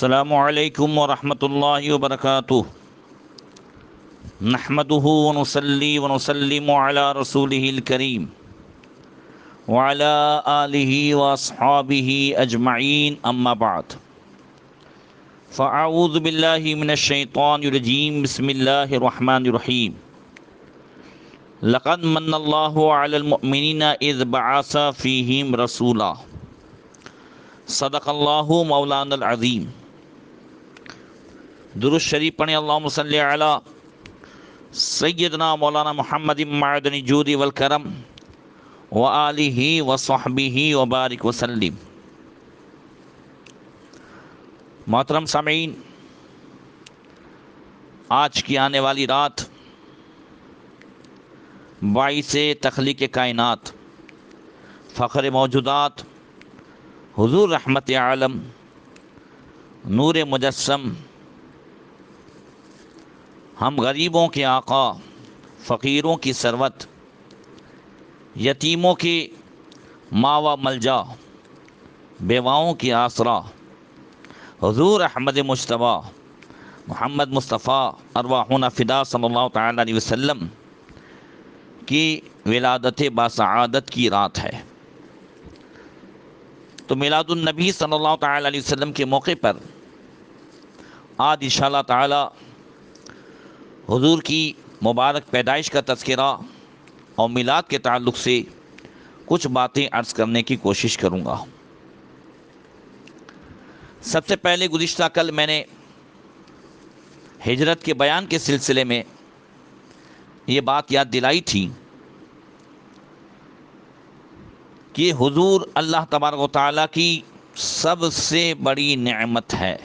السلام علیکم ورحمۃ اللہ وبرکاتہ۔ نحمده ونصلي ونسلم على رسوله الكريم وعلى آله واصحابه اجمعین، اما بعد فاعوذ باللہ من الشیطان الرجیم، بسم اللہ الرحمن الرحیم۔ لقد من اللہ علی المؤمنین اذ بعث فیہم رسولا، صدق اللہ مولانا العظیم۔ درود شریف پڑھیں، اللہم صلی علی سیدنا مولانا محمد معدن الجود والکرم وآلہ وصحبہ وبارک وسلم۔ محترم سامعین، آج کی آنے والی رات باعث تخلیق کائنات، فخر موجودات، حضور رحمت عالم، نور مجسم، ہم غریبوں کے آقا، فقیروں کی ثروت، یتیموں کی ماوا ملجا، بیواؤں کی آسرا، حضور احمد مجتبیٰ محمد مصطفیٰ ارواحنا فدا صلی اللہ تعالیٰ علیہ وسلم کی ولادت باسعادت کی رات ہے۔ تو میلاد النبی صلی اللہ تعالیٰ علیہ وسلم کے موقع پر آج انشاءاللہ تعالی حضور کی مبارک پیدائش کا تذکرہ اور میلاد کے تعلق سے کچھ باتیں عرض کرنے کی کوشش کروں گا۔ سب سے پہلے گزشتہ کل میں نے ہجرت کے بیان کے سلسلے میں یہ بات یاد دلائی تھی کہ حضور اللہ تبارک و تعالیٰ کی سب سے بڑی نعمت ہے،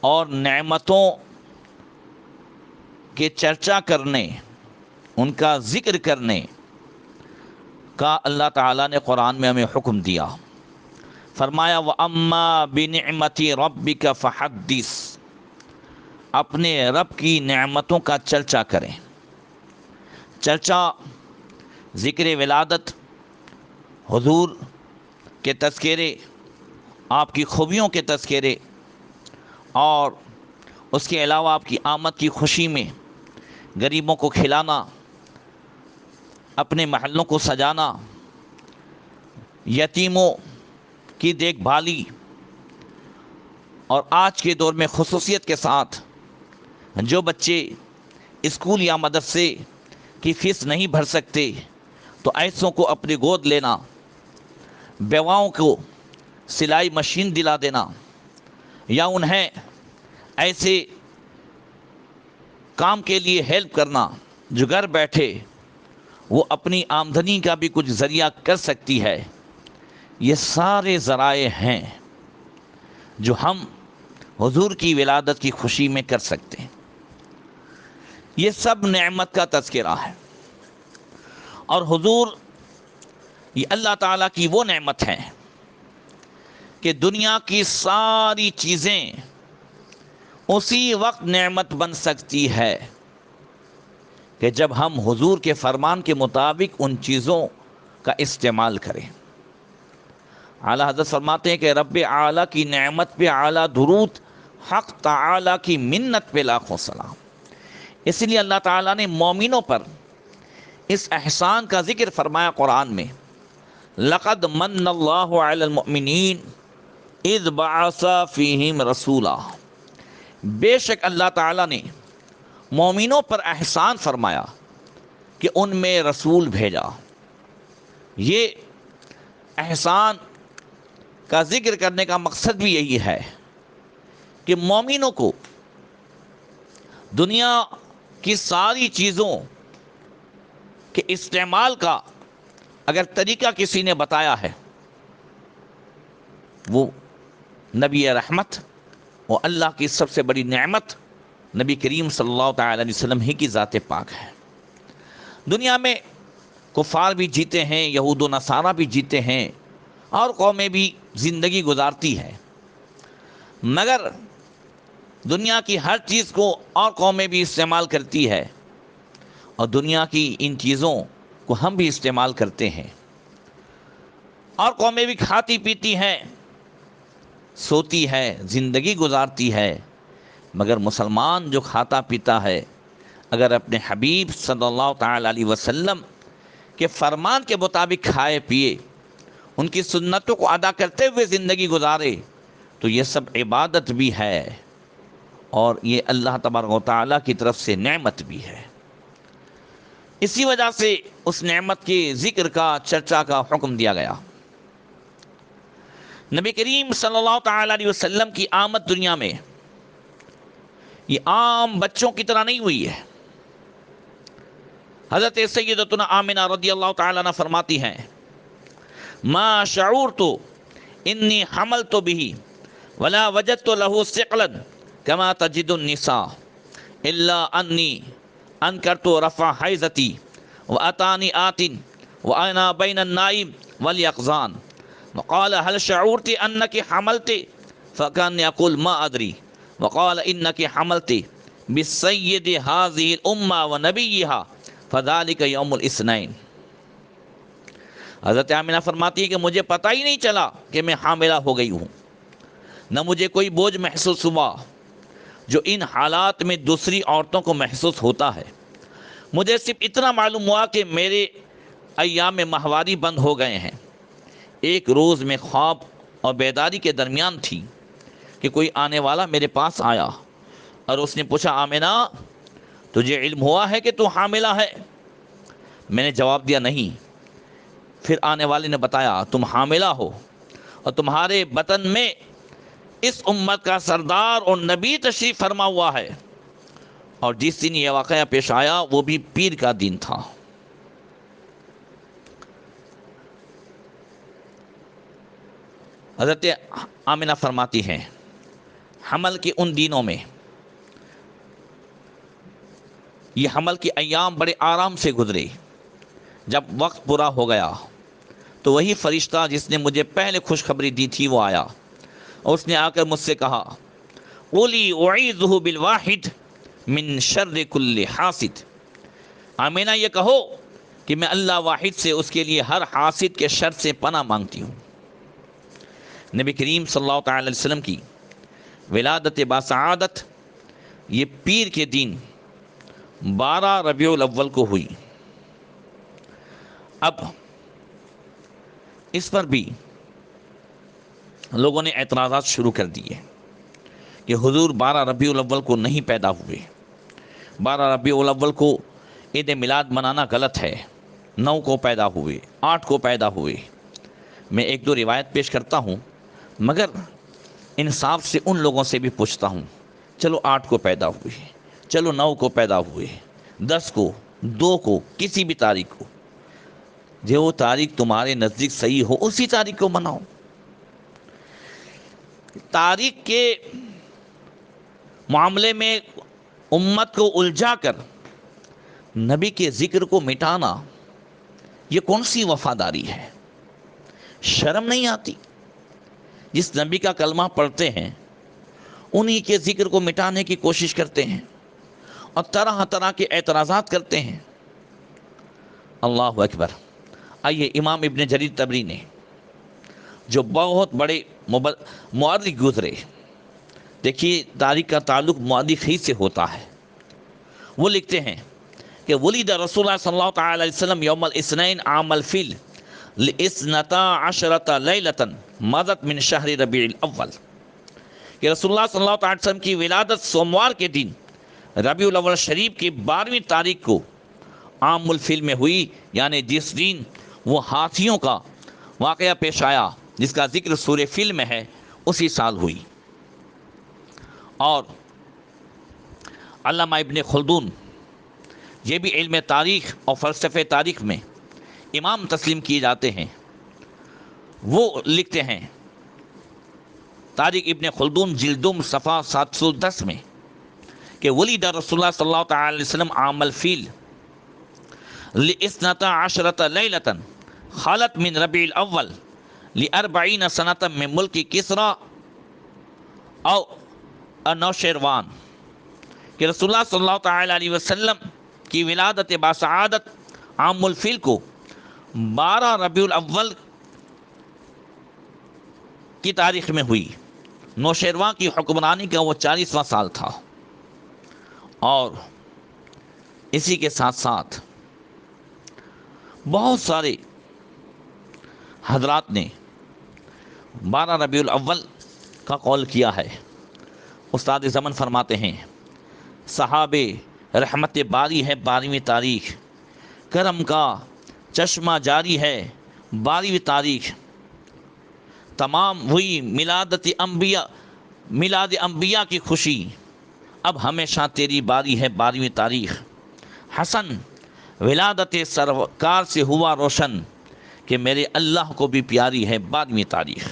اور نعمتوں کے چرچا کرنے، ان کا ذکر کرنے کا اللہ تعالیٰ نے قرآن میں ہمیں حکم دیا۔ فرمایا وَأَمَّا بِنِعْمَةِ رَبِّكَ فَحَدِّثْ، اپنے رب کی نعمتوں کا چرچا کریں۔ چرچا ذکر ولادت، حضور کے تذکرے، آپ کی خوبیوں کے تذکرے، اور اس کے علاوہ آپ کی آمد کی خوشی میں غریبوں کو کھلانا، اپنے محلوں کو سجانا، یتیموں کی دیکھ بھالی، اور آج کے دور میں خصوصیت کے ساتھ جو بچے اسکول یا مدرسے کی فیس نہیں بھر سکتے تو ایسوں کو اپنی گود لینا، بیواؤں کو سلائی مشین دلا دینا، یا انہیں ایسے کام کے لیے ہیلپ کرنا جو گھر بیٹھے وہ اپنی آمدنی کا بھی کچھ ذریعہ کر سکتی ہے۔ یہ سارے ذرائع ہیں جو ہم حضور کی ولادت کی خوشی میں کر سکتے ہیں۔ یہ سب نعمت کا تذکرہ ہے، اور حضور یہ اللہ تعالیٰ کی وہ نعمت ہے کہ دنیا کی ساری چیزیں اسی وقت نعمت بن سکتی ہے کہ جب ہم حضور کے فرمان کے مطابق ان چیزوں کا استعمال کریں۔ اعلیٰ حضرت فرماتے ہیں کہ رب اعلیٰ کی نعمت پہ اعلیٰ درود، حق تعالیٰ کی منت پہ لاکھوں سلام۔ اس لیے اللہ تعالیٰ نے مومنوں پر اس احسان کا ذکر فرمایا قرآن میں، لقد من اللہ علی المؤمنین اذ بعث فیہم رسولا، بے شک اللہ تعالیٰ نے مومنوں پر احسان فرمایا کہ ان میں رسول بھیجا۔ یہ احسان کا ذکر کرنے کا مقصد بھی یہی ہے کہ مومنوں کو دنیا کی ساری چیزوں کے استعمال کا اگر طریقہ کسی نے بتایا ہے، وہ نبی رحمت اور اللہ کی سب سے بڑی نعمت نبی کریم صلی اللہ تعالی علیہ وسلم ہی کی ذات پاک ہے۔ دنیا میں کفار بھی جیتے ہیں، یہود و نصارہ بھی جیتے ہیں، اور قومیں بھی زندگی گزارتی ہے، مگر دنیا کی ہر چیز کو اور قومیں بھی استعمال کرتی ہے، اور دنیا کی ان چیزوں کو ہم بھی استعمال کرتے ہیں، اور قومیں بھی کھاتی پیتی ہیں، سوتی ہے، زندگی گزارتی ہے، مگر مسلمان جو کھاتا پیتا ہے اگر اپنے حبیب صلی اللہ تعالی علیہ وسلم کے فرمان کے مطابق کھائے پیے، ان کی سنتوں کو ادا کرتے ہوئے زندگی گزارے، تو یہ سب عبادت بھی ہے اور یہ اللہ تبارک و تعالیٰ کی طرف سے نعمت بھی ہے۔ اسی وجہ سے اس نعمت کے ذکر کا، چرچا کا حکم دیا گیا۔ نبی کریم صلی اللہ تعالی علیہ وسلم کی آمد دنیا میں یہ عام بچوں کی طرح نہیں ہوئی ہے۔ حضرت سیدتنا آمنہ رضی اللہ تعالیٰ عنہ فرماتی ہیں، ما شعورت انی حملت به ولا وجدت له ثقلا كما تجد النساء الا انی انکرت رفع حیزتی واتانی آت وانا بین النائم والیقظان وقال هل شعورت انك حملت فكان يقول ما ادري وقال انك حملت بالسيد هذه الامه ونبيها فذلك يوم الاثنين۔ حضرت آمنہ فرماتی ہے کہ مجھے پتہ ہی نہیں چلا کہ میں حاملہ ہو گئی ہوں، نہ مجھے کوئی بوجھ محسوس ہوا جو ان حالات میں دوسری عورتوں کو محسوس ہوتا ہے۔ مجھے صرف اتنا معلوم ہوا کہ میرے ایام ماہواری بند ہو گئے ہیں۔ ایک روز میں خواب اور بیداری کے درمیان تھی کہ کوئی آنے والا میرے پاس آیا اور اس نے پوچھا، آمنہ تجھے علم ہوا ہے کہ تو حاملہ ہے؟ میں نے جواب دیا نہیں۔ پھر آنے والے نے بتایا، تم حاملہ ہو اور تمہارے بطن میں اس امت کا سردار اور نبی تشریف فرما ہوا ہے، اور جس دن یہ واقعہ پیش آیا وہ بھی پیر کا دن تھا۔ حضرت آمنہ فرماتی ہیں، حمل کے ان دنوں میں، یہ حمل کے ایام بڑے آرام سے گزرے۔ جب وقت پورا ہو گیا تو وہی فرشتہ جس نے مجھے پہلے خوشخبری دی تھی وہ آیا، اور اس نے آ کر مجھ سے کہا، قولی اعیذہ بالواحد من شر کل حاسد۔ آمینہ یہ کہو کہ میں اللہ واحد سے اس کے لیے ہر حاسد کے شر سے پناہ مانگتی ہوں۔ نبی کریم صلی اللہ تعالی علیہ وسلم کی ولادت باسعادت یہ پیر کے دن 12 ربیع الاول کو ہوئی۔ اب اس پر بھی لوگوں نے اعتراضات شروع کر دیے کہ حضور 12 ربیع الاول کو نہیں پیدا ہوئے، 12 ربیع الاول کو عید میلاد منانا غلط ہے، 9 کو پیدا ہوئے، 8 کو پیدا ہوئے۔ میں ایک دو روایت پیش کرتا ہوں، مگر انصاف سے ان لوگوں سے بھی پوچھتا ہوں، چلو 8 کو پیدا ہوئے، چلو 9 کو پیدا ہوئے، 10 کو، 2 کو، کسی بھی تاریخ کو، جو تاریخ تمہارے نزدیک صحیح ہو اسی تاریخ کو مناؤ۔ تاریخ کے معاملے میں امت کو الجھا کر نبی کے ذکر کو مٹانا، یہ کون سی وفاداری ہے؟ شرم نہیں آتی؟ جس نبی کا کلمہ پڑھتے ہیں انہی کے ذکر کو مٹانے کی کوشش کرتے ہیں اور طرح طرح کے اعتراضات کرتے ہیں۔ اللہ اکبر۔ آئیے امام ابن جریر طبری نے، جو بہت بڑے مورخ گزرے، دیکھیے تاریخ کا تعلق مورخ ہی سے ہوتا ہے، وہ لکھتے ہیں کہ ولد رسول اللہ صلی اللہ تعالی علیہ وسلم یوم الاثنین عام الفیل لاثنتا عشرۃ لیلۃ مضت من شہر ربیع الاول، کہ رسول اللہ صلی اللہ تعالی وسلم کی ولادت سوموار کے دن ربیع الاول شریف کی 12ویں تاریخ کو عام الفیل میں ہوئی، یعنی جس دن وہ ہاتھیوں کا واقعہ پیش آیا جس کا ذکر سورہ فیل میں ہے، اسی سال ہوئی۔ اور علامہ ابن خلدون، یہ بھی علم تاریخ اور فلسفہ تاریخ میں امام تسلیم کیے جاتے ہیں، وہ لکھتے ہیں تاریخ ابن خلدون جلدم صفحہ 710 میں کہ ولد رسول اللہ صلی اللہ تعالی علیہ وسلم عام الفیل لاثنتا عشرۃ لیلۃ خالت من ربیع الاول ل40 سنۃ من ملک کسریٰ او نوشیروان، کہ رسول اللہ صلی اللہ تعالی علیہ وسلم کی ولادت باسعادت عام الفیل کو 12 ربیع الاول کی تاریخ میں ہوئی، نوشیروان کی حکمرانی کا وہ 40واں سال تھا، اور اسی کے ساتھ ساتھ بہت سارے حضرات نے 12 ربیع الاول کا قول کیا ہے۔ استاد زمن فرماتے ہیں صحابے رحمت باری ہے 12ویں تاریخ، کرم کا چشمہ جاری ہے 12ویں تاریخ، تمام ہوئی میلاد انبیاء کی خوشی، اب ہمیشہ تیری باری ہے 12ویں تاریخ، حسن ولادت سرکار سے ہوا روشن، کہ میرے اللہ کو بھی پیاری ہے 12ویں تاریخ۔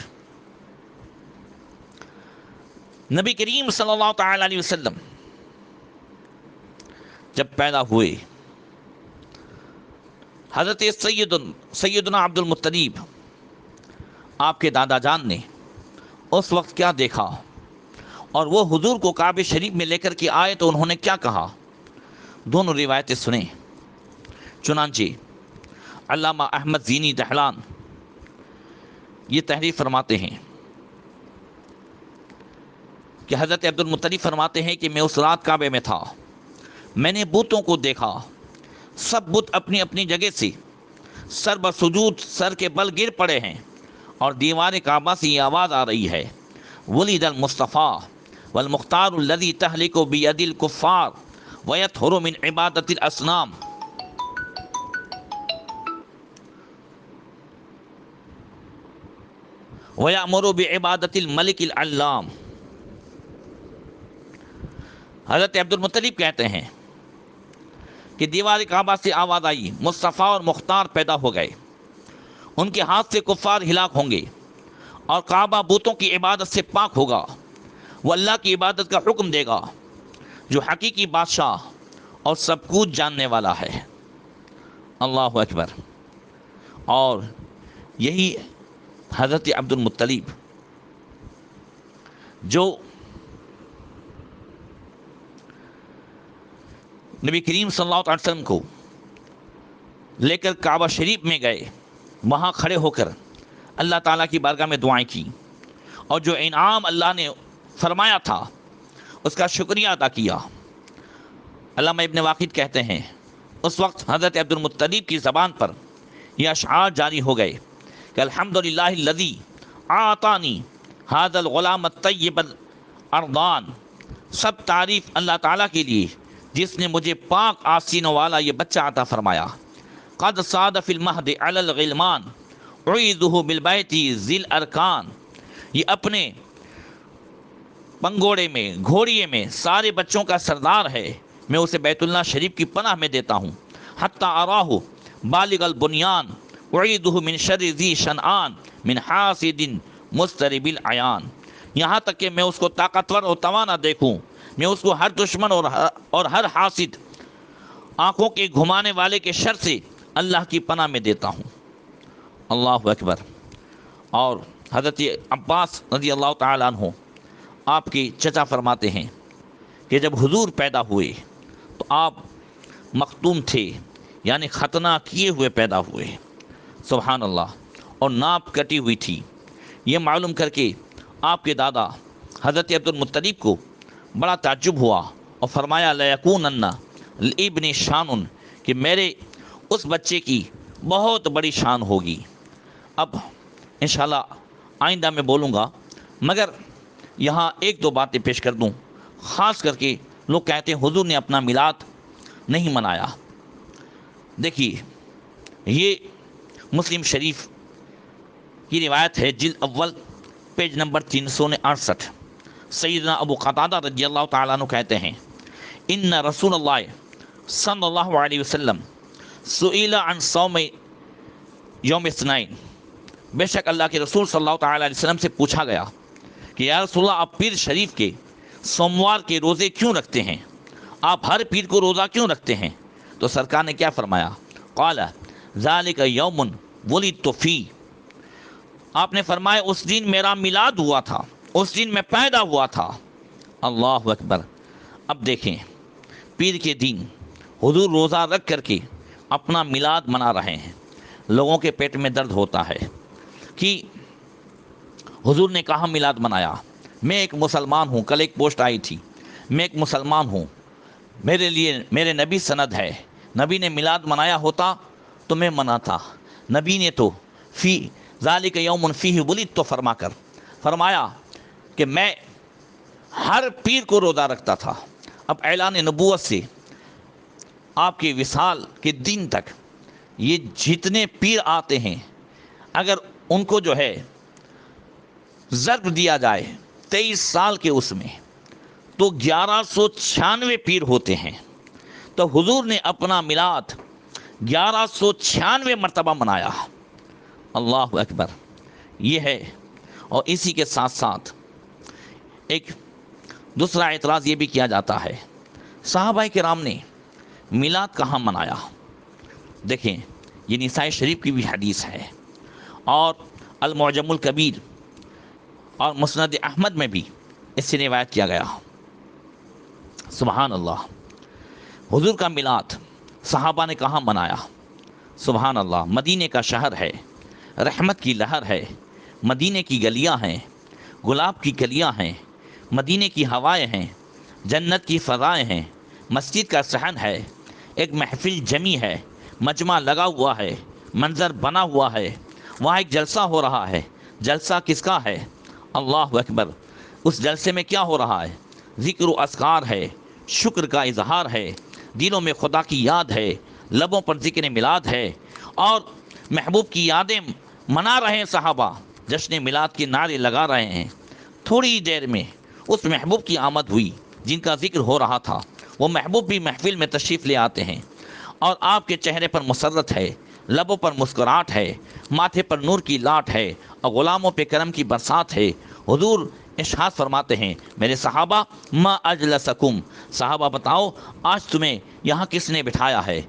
نبی کریم صلی اللہ تعالی علیہ وسلم جب پیدا ہوئے، حضرت سیدنا عبد المطلب آپ کے دادا جان نے اس وقت کیا دیکھا، اور وہ حضور کو کعبہ شریف میں لے کر کے آئے تو انہوں نے کیا کہا، دونوں روایتیں سنیں۔ چنانچہ علامہ احمد زینی دہلان یہ تحریر فرماتے ہیں کہ حضرت عبد المطلب فرماتے ہیں کہ میں اس رات کعبے میں تھا، میں نے بتوں کو دیکھا، سب بت اپنی اپنی جگہ سے سر بسجود سر کے بل گر پڑے ہیں، اور دیوار کعبہ سے یہ آواز آ رہی ہے ولید المصطفیٰ والمختار الذی تہلک بید الکفار ویطہر من عبادت الاصنام۔ وَيَأْمُرُ بِعِبَادَةِ الْمَلِكِ الْعَلَّامِ۔ حضرت عبد المطلب کہتے ہیں کہ دیوار کعبہ سے آواز آئی، مصطفیٰ اور مختار پیدا ہو گئے، ان کے ہاتھ سے کفار ہلاک ہوں گے، اور کعبہ بتوں کی عبادت سے پاک ہوگا، وہ اللہ کی عبادت کا حکم دے گا جو حقیقی بادشاہ اور سب کچھ جاننے والا ہے۔ اللہ اکبر۔ اور یہی حضرت عبد المطلب جو نبی کریم صلی اللہ علیہ وسلم کو لے کر کعبہ شریف میں گئے، وہاں کھڑے ہو کر اللہ تعالیٰ کی بارگاہ میں دعائیں کی، اور جو انعام اللہ نے فرمایا تھا اس کا شکریہ ادا کیا۔ علامہ ابن واقد کہتے ہیں اس وقت حضرت عبد المطلب کی زبان پر یہ اشعار جاری ہو گئے کہ الحمدللہ الذی اعطانی ھذا الغلام الطیب الارضان، سب تعریف اللہ تعالیٰ کے لیے جس نے مجھے پاک آستینوں والا یہ بچہ عطا فرمایا۔ قد صاد فی المہد علی الغلمان اعیذہ بالبیت ذی الارکان، یہ اپنے پنگوڑے میں گھوڑیے میں سارے بچوں کا سردار ہے، میں اسے بیت اللہ شریف کی پناہ میں دیتا ہوں۔ حتی اراہ بالغ البنیان اعیذہ من شر ذی شنعان من حاسد مضطرب العیان، یہاں تک کہ میں اس کو طاقتور اور توانا دیکھوں، میں اس کو ہر دشمن اور ہر حاسد آنکھوں کے گھمانے والے کے شر سے اللہ کی پناہ میں دیتا ہوں۔ اللہ اکبر۔ اور حضرت عباس رضی اللہ تعالیٰ عنہ آپ کے چچا فرماتے ہیں کہ جب حضور پیدا ہوئے تو آپ مختوم تھے، یعنی ختنہ کیے ہوئے پیدا ہوئے، سبحان اللہ، اور ناپ کٹی ہوئی تھی۔ یہ معلوم کر کے آپ کے دادا حضرت عبد المطلب کو بڑا تعجب ہوا، اور فرمایا لیکونن لابن شان، کہ میرے اس بچے کی بہت بڑی شان ہوگی۔ اب انشاءاللہ آئندہ میں بولوں گا، مگر یہاں ایک دو باتیں پیش کر دوں۔ خاص کر کے لوگ کہتے ہیں حضور نے اپنا میلاد نہیں منایا۔ دیکھیے یہ مسلم شریف کی روایت ہے، جلد اول پیج نمبر 368۔ سیدنا ابو قتادہ رضی اللہ تعالیٰ عنہ کہتے ہیں ان رسول اللہ صلی اللہ علیہ وسلم سئل عن صوم یوم اثنین، بے شک اللہ کے رسول صلی اللہ تعالیٰ علیہ وسلم سے پوچھا گیا کہ یا رسول اللہ آپ پیر شریف کے سوموار کے روزے کیوں رکھتے ہیں، آپ ہر پیر کو روزہ کیوں رکھتے ہیں؟ تو سرکار نے کیا فرمایا، قال ذالک یوم ولدت فیہ، آپ نے فرمایا اس دن میرا میلاد ہوا تھا، اس دن میں پیدا ہوا تھا۔ اللہ اکبر۔ اب دیکھیں پیر کے دن حضور روزہ رکھ کر کے اپنا میلاد منا رہے ہیں، لوگوں کے پیٹ میں درد ہوتا ہے کہ حضور نے کہاں میلاد منایا، میں ایک مسلمان ہوں، کل ایک پوسٹ آئی تھی، میں ایک مسلمان ہوں، میرے لیے میرے نبی سند ہے، نبی نے میلاد منایا ہوتا تو میں مناتا، نبی نے تو فی ذالک یوم فیہ ولدت تو فرمایا کہ میں ہر پیر کو روزہ رکھتا تھا۔ اب اعلان نبوت سے آپ کے وصال کے دن تک یہ جتنے پیر آتے ہیں، اگر ان کو جو ہے ضرب دیا جائے 23 سال کے اس میں، تو 1196 پیر ہوتے ہیں۔ تو حضور نے اپنا میلاد 1196 مرتبہ منایا۔ اللہ اکبر، یہ ہے۔ اور اسی کے ساتھ ساتھ ایک دوسرا اعتراض یہ بھی کیا جاتا ہے، صحابہ کرام نے میلاد کہاں منایا؟ دیکھیں، یہ نسائی شریف کی بھی حدیث ہے، اور المعجم الکبیر اور مسند احمد میں بھی اس سے روایت کیا گیا۔ سبحان اللہ، حضور کا میلاد صحابہ نے کہاں منایا؟ سبحان اللہ، مدینے کا شہر ہے، رحمت کی لہر ہے، مدینے کی گلیاں ہیں، گلاب کی کلیاں ہیں، مدینے کی ہوائیں ہیں، جنت کی فضائیں ہیں، مسجد کا صحن ہے، ایک محفل جمی ہے، مجمع لگا ہوا ہے، منظر بنا ہوا ہے، وہاں ایک جلسہ ہو رہا ہے۔ جلسہ کس کا ہے؟ اللہ اکبر۔ اس جلسے میں کیا ہو رہا ہے؟ ذکر و اذکار ہے، شکر کا اظہار ہے، دلوں میں خدا کی یاد ہے، لبوں پر ذکر میلاد ہے، اور محبوب کی یادیں منا رہے ہیں صحابہ، جشن میلاد کے نعرے لگا رہے ہیں۔ تھوڑی دیر میں اس محبوب کی آمد ہوئی جن کا ذکر ہو رہا تھا، وہ محبوب بھی محفل میں تشریف لے آتے ہیں، اور آپ کے چہرے پر مسرت ہے، لبوں پر مسکراہٹ ہے، ماتھے پر نور کی لاٹ ہے، اور غلاموں پہ کرم کی برسات ہے۔ حضور ارشاد فرماتے ہیں، میرے صحابہ ما اجلسکم، صحابہ بتاؤ آج تمہیں یہاں کس نے بٹھایا ہے؟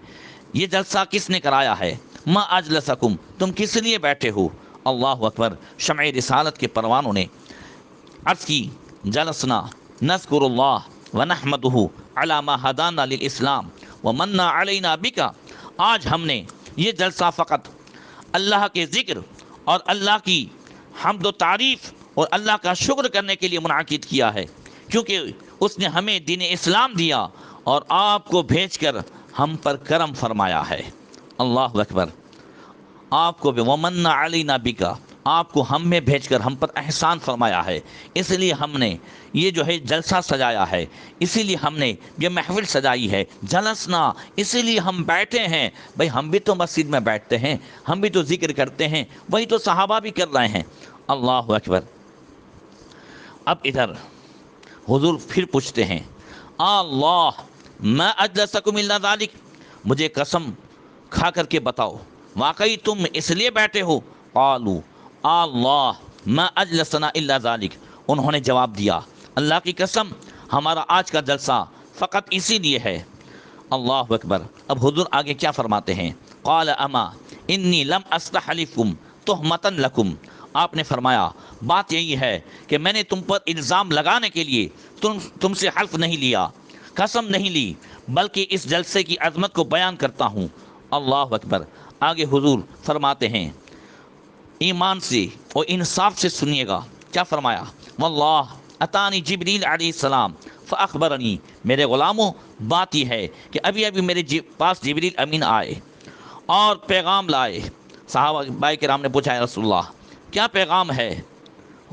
یہ جلسہ کس نے کرایا ہے؟ ما اجلسکم، تم کس لیے بیٹھے ہو؟ اللہ اکبر۔ شمع رسالت کے پروانوں نے عرض کی، جلسنا نذکر اللہ ونحمدہ علی ما ہدانا للاسلام ومن علینا بکا، آج ہم نے یہ جلسہ فقط اللہ کے ذکر اور اللہ کی حمد و تعریف اور اللہ کا شکر کرنے کے لیے منعقد کیا ہے، کیونکہ اس نے ہمیں دین اسلام دیا اور آپ کو بھیج کر ہم پر کرم فرمایا ہے۔ اللہ اکبر۔ آپ کو ومن علینا بکا، آپ کو ہم میں بھیج کر ہم پر احسان فرمایا ہے، اس لیے ہم نے یہ جو ہے جلسہ سجایا ہے، اسی لیے ہم نے یہ محفل سجائی ہے۔ جلسنا، اسی لیے ہم بیٹھے ہیں۔ بھئی ہم بھی تو مسجد میں بیٹھتے ہیں، ہم بھی تو ذکر کرتے ہیں، وہی تو صحابہ بھی کر رہے ہیں۔ اللہ اکبر۔ اب ادھر حضور پھر پوچھتے ہیں، اللہ ما اجلسکم الا ذالک، مجھے قسم کھا کر کے بتاؤ واقعی تم اس لیے بیٹھے ہو؟ قالوا اللہ ما اجلسنا الا ذالک، انہوں نے جواب دیا، اللہ کی قسم ہمارا آج کا جلسہ فقط اسی لیے ہے۔ اللہ اکبر۔ اب حضور آگے کیا فرماتے ہیں؟ قال اما انی لم استحلفکم تہمتا لکم، آپ نے فرمایا بات یہی ہے کہ میں نے تم پر الزام لگانے کے لیے تم سے حلف نہیں لیا، قسم نہیں لی، بلکہ اس جلسے کی عظمت کو بیان کرتا ہوں۔ اللہ اکبر۔ آگے حضور فرماتے ہیں، ایمان سے اور انصاف سے سنیے گا، کیا فرمایا؟ واللہ اتانی جبریل علیہ السلام فاخبرنی، میرے غلاموں بات یہ ہے کہ ابھی ابھی میرے پاس جبریل امین آئے اور پیغام لائے۔ صحابہ بھائی کرام نے پوچھا، یا رسول اللہ کیا پیغام ہے؟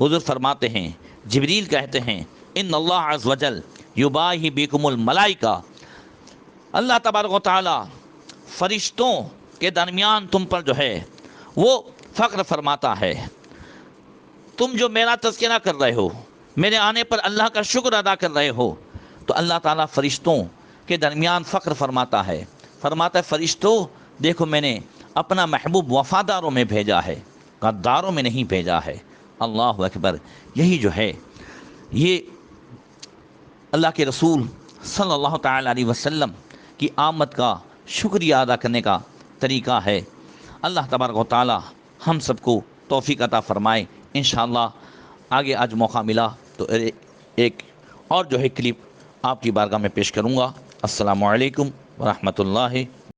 حضور فرماتے ہیں، جبریل کہتے ہیں، ان اللہ عز وجل یباہی بکم الملائکہ، اللہ تبارک و تعالی فرشتوں کے درمیان تم پر جو ہے وہ فخر فرماتا ہے۔ تم جو میرا تذکرہ کر رہے ہو، میرے آنے پر اللہ کا شکر ادا کر رہے ہو، تو اللہ تعالیٰ فرشتوں کے درمیان فخر فرماتا ہے، فرماتا ہے فرشتوں دیکھو میں نے اپنا محبوب وفاداروں میں بھیجا ہے، غداروں میں نہیں بھیجا ہے۔ اللہ اکبر۔ یہی جو ہے یہ اللہ کے رسول صلی اللہ تعالیٰ علیہ وسلم کی آمد کا شکریہ ادا کرنے کا طریقہ ہے۔ اللہ تبارک و تعالیٰ ہم سب کو توفیق عطا فرمائے۔ انشاءاللہ آگے آج موقع ملا تو ایک اور جو ہے کلپ آپ کی بارگاہ میں پیش کروں گا۔ السلام علیکم ورحمۃ اللہ